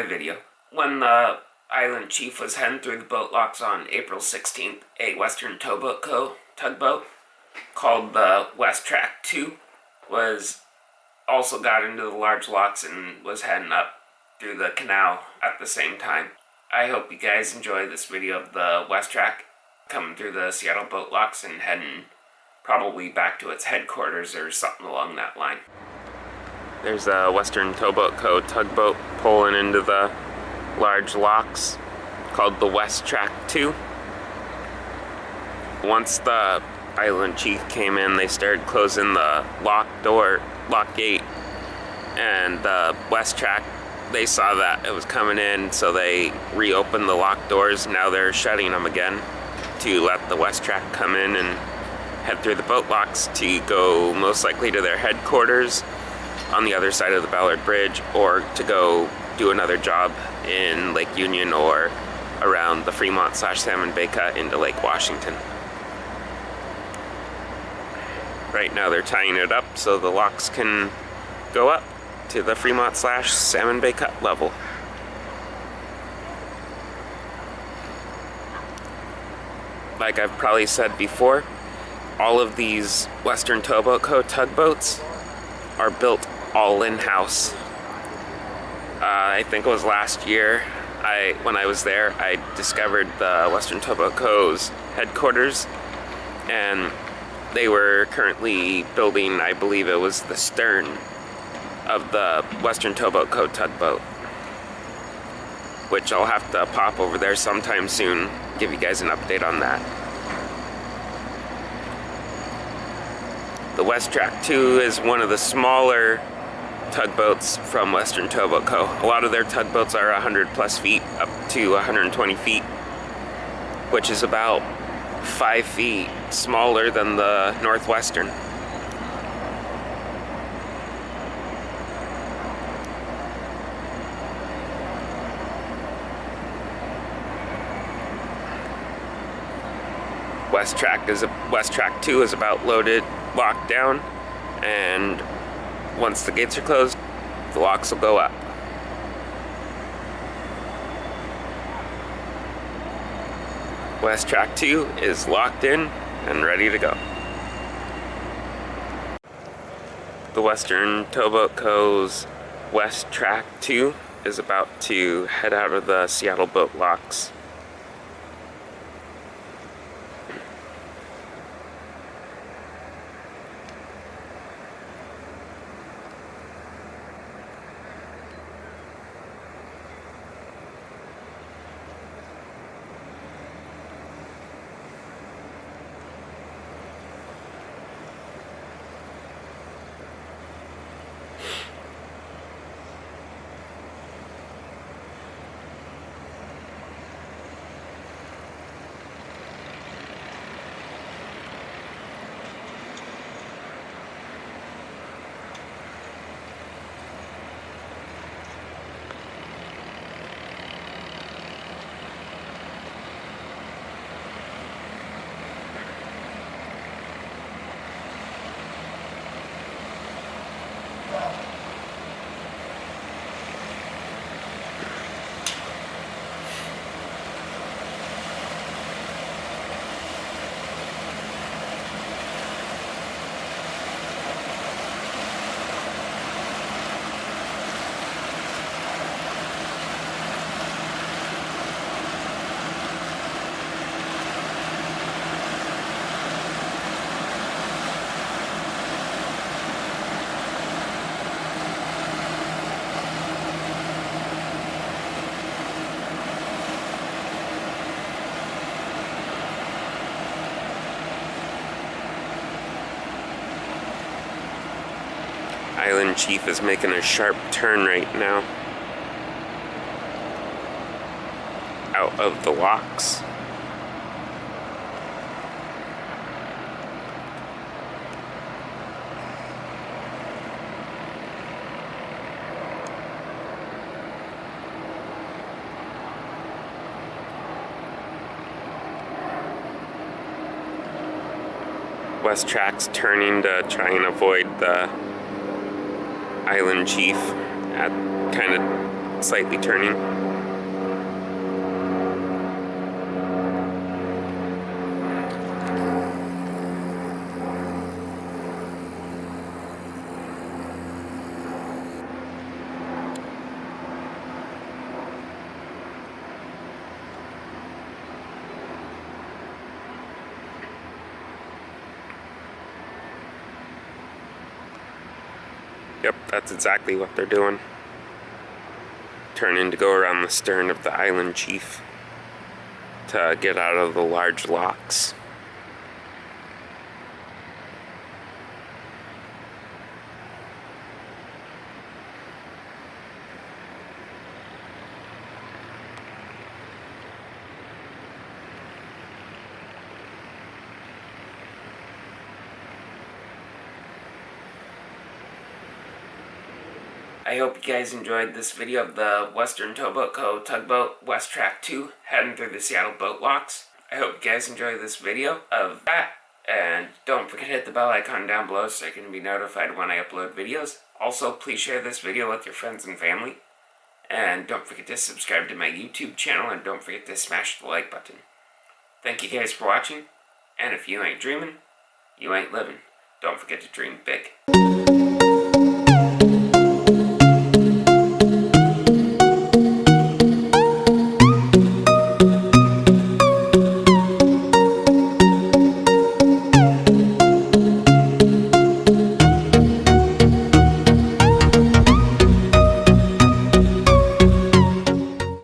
video. When the Island Chief was heading through the boat locks on April 16th, a Western Towboat Co Tugboat called the Westrac 2 also got into the large locks and was heading up through the canal at the same time. I hope you guys enjoy this video of the Westrac coming through the Seattle boat locks and heading probably back to its headquarters or something along that line. There's a Western Towboat Co Tugboat pulling into the large locks called the Westrac 2. Once the Island Chief came in, they started closing the lock gate, and the Westrac, they saw that it was coming in, so they reopened the lock doors. Now they're shutting them again to let the Westrac come in and head through the boat locks to go most likely to their headquarters on the other side of the Ballard Bridge, or to go do another job in Lake Union or around the Fremont/Salmon Bay Cut into Lake Washington. Right now they're tying it up so the locks can go up to the Fremont/Salmon Bay Cut level. Like I've probably said before, all of these Western Towboat Co tugboats are built all in-house. I think it was last year, when I was there, I discovered the Western Towboat Co's headquarters, and they were currently building, I believe it was the stern of the Western Towboat Co Tugboat, which I'll have to pop over there sometime soon, give you guys an update on that. The Westrac 2 is one of the smaller tugboats from Western Towboat Co. A lot of their tugboats are 100 plus feet up to 120 feet, which is about 5 feet smaller than the Northwestern. Westrac 2 is about loaded, locked down, and once the gates are closed, the locks will go up. Westrac 2 is locked in and ready to go. The Western Towboat Co's Westrac 2 is about to head out of the Seattle boat locks. Island Chief is making a sharp turn right now out of the locks. Westrac's turning to try and avoid the Island Chief at kind of slightly turning. Yep, that's exactly what they're doing. Turning to go around the stern of the Island Chief to get out of the large locks. I hope you guys enjoyed this video of the Western Towboat Co Tugboat Westrac 2 heading through the Seattle boat locks. I hope you guys enjoyed this video of that, and don't forget to hit the bell icon down below so you can be notified when I upload videos. Also, please share this video with your friends and family, and don't forget to subscribe to my YouTube channel, and don't forget to smash the like button. Thank you guys for watching, and if you ain't dreaming, you ain't living. Don't forget to dream big.